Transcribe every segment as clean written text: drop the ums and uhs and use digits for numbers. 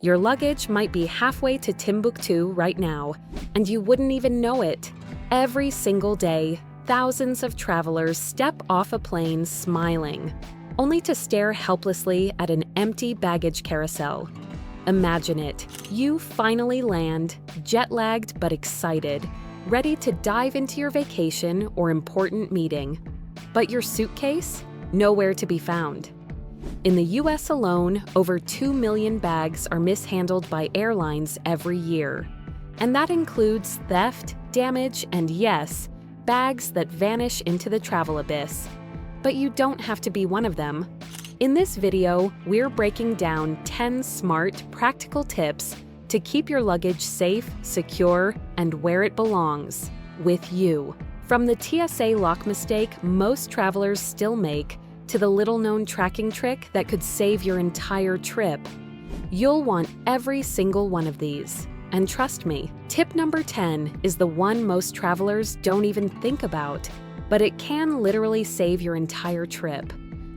Your luggage might be halfway to Timbuktu right now, and you wouldn't even know it. Every single day, thousands of travelers step off a plane smiling, only to stare helplessly at an empty baggage carousel. Imagine it. You finally land, jet-lagged but excited, ready to dive into your vacation or important meeting. But your suitcase? Nowhere to be found. In the US alone, over 2 million bags are mishandled by airlines every year. And that includes theft, damage, and yes, bags that vanish into the travel abyss. But you don't have to be one of them. In this video, we're breaking down 10 smart, practical tips to keep your luggage safe, secure, and where it belongs, with you. From the TSA lock mistake most travelers still make to the little-known tracking trick that could save your entire trip, you'll want every single one of these. And trust me, tip number 10 is the one most travelers don't even think about, but it can literally save your entire trip.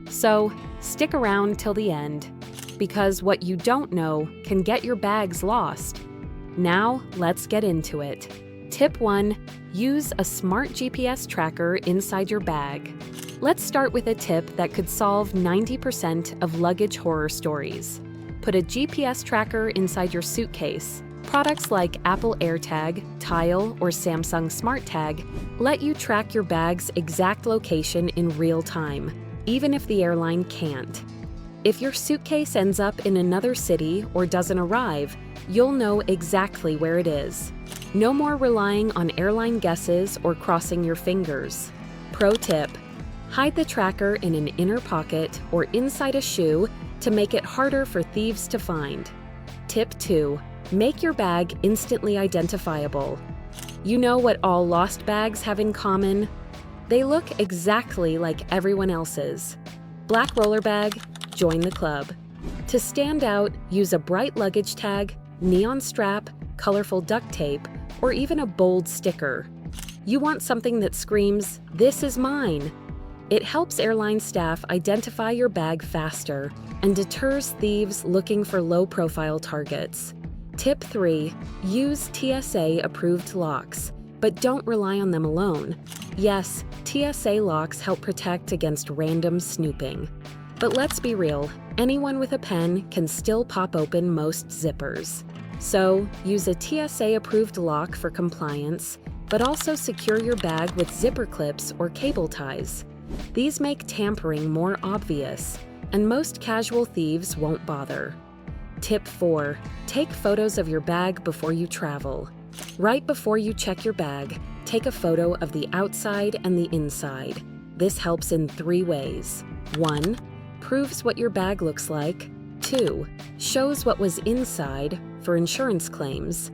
So, stick around till the end, because what you don't know can get your bags lost. Now, let's get into it. Tip 1. Use a smart GPS tracker inside your bag. Let's start with a tip that could solve 90% of luggage horror stories. Put a GPS tracker inside your suitcase. Products like Apple AirTag, Tile, or Samsung SmartTag let you track your bag's exact location in real time, even if the airline can't. If your suitcase ends up in another city or doesn't arrive, you'll know exactly where it is. No more relying on airline guesses or crossing your fingers. Pro tip: hide the tracker in an inner pocket or inside a shoe to make it harder for thieves to find. Tip 2. Make your bag instantly identifiable. You know what all lost bags have in common? They look exactly like everyone else's. Black roller bag? Join the club. To stand out, use a bright luggage tag, neon strap, colorful duct tape, or even a bold sticker. You want something that screams, "This is mine." It helps airline staff identify your bag faster and deters thieves looking for low-profile targets. Tip 3. Use TSA-approved locks, but don't rely on them alone. Yes, TSA locks help protect against random snooping. But let's be real, anyone with a pen can still pop open most zippers. So, use a TSA-approved lock for compliance, but also secure your bag with zipper clips or cable ties. These make tampering more obvious, and most casual thieves won't bother. Tip 4. Take photos of your bag before you travel. Right before you check your bag, take a photo of the outside and the inside. This helps in 3 ways. 1. Proves what your bag looks like. 2. Shows what was inside for insurance claims.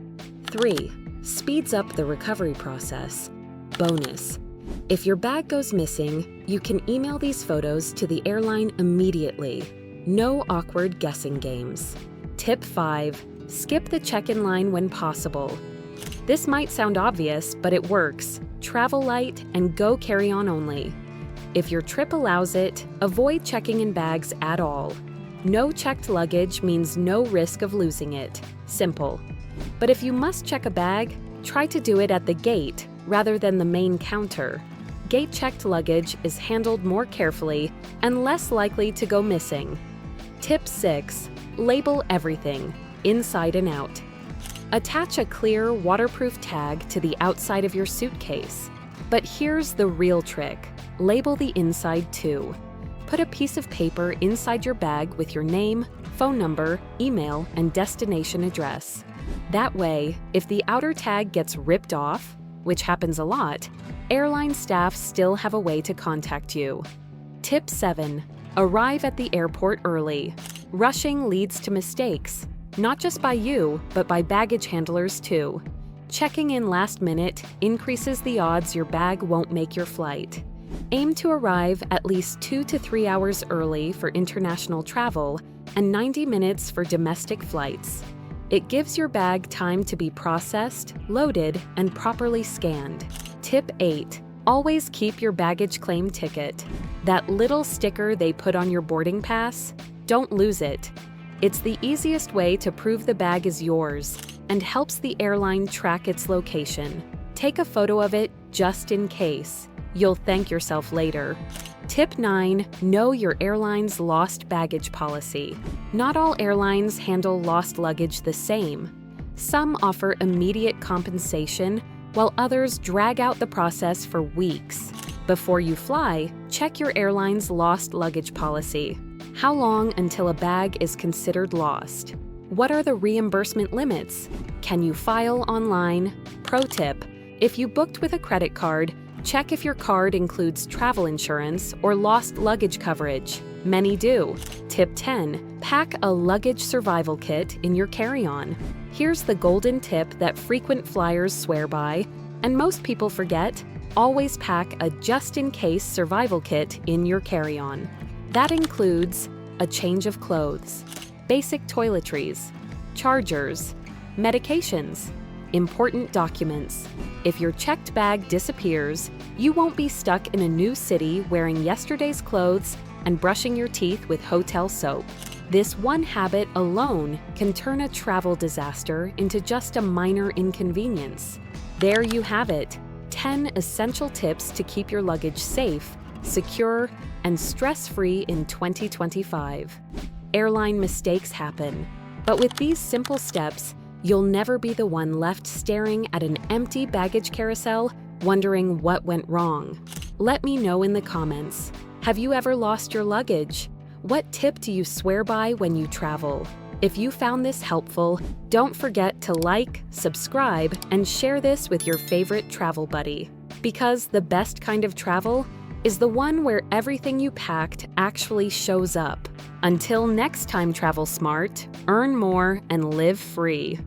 3. Speeds up the recovery process. Bonus: if your bag goes missing, you can email these photos to the airline immediately. No awkward guessing games. Tip 5. Skip the check-in line when possible. This might sound obvious, but it works. Travel light and go carry-on only. If your trip allows it, avoid checking in bags at all. No checked luggage means no risk of losing it. Simple. But if you must check a bag, try to do it at the gate rather than the main counter. Gate-checked luggage is handled more carefully and less likely to go missing. Tip 6. Label everything, inside and out. Attach a clear, waterproof tag to the outside of your suitcase. But here's the real trick. Label the inside too. Put a piece of paper inside your bag with your name, phone number, email, and destination address. That way, if the outer tag gets ripped off, which happens a lot, airline staff still have a way to contact you. Tip 7. Arrive at the airport early. Rushing leads to mistakes, not just by you, but by baggage handlers too. Checking in last minute increases the odds your bag won't make your flight. Aim to arrive at least 2 to 3 hours early for international travel and 90 minutes for domestic flights. It gives your bag time to be processed, loaded, and properly scanned. Tip 8. Always keep your baggage claim ticket. That little sticker they put on your boarding pass, don't lose it. It's the easiest way to prove the bag is yours and helps the airline track its location. Take a photo of it just in case. You'll thank yourself later. Tip 9. Know your airline's lost baggage policy. Not all airlines handle lost luggage the same. Some offer immediate compensation, while others drag out the process for weeks. Before you fly, check your airline's lost luggage policy. How long until a bag is considered lost? What are the reimbursement limits? Can you file online? Pro tip: if you booked with a credit card, check if your card includes travel insurance or lost luggage coverage. Many do. Tip 10. Pack a luggage survival kit in your carry-on. Here's the golden tip that frequent flyers swear by, and most people forget: always pack a just-in-case survival kit in your carry-on. That includes a change of clothes, basic toiletries, chargers, medications, important documents. If your checked bag disappears, you won't be stuck in a new city wearing yesterday's clothes and brushing your teeth with hotel soap. This one habit alone can turn a travel disaster into just a minor inconvenience. There you have it, 10 essential tips to keep your luggage safe, secure, and stress-free in 2025. Airline mistakes happen, but with these simple steps, you'll never be the one left staring at an empty baggage carousel, wondering what went wrong. Let me know in the comments. Have you ever lost your luggage? What tip do you swear by when you travel? If you found this helpful, don't forget to like, subscribe, and share this with your favorite travel buddy. Because the best kind of travel is the one where everything you packed actually shows up. Until next time, travel smart, earn more, and live free.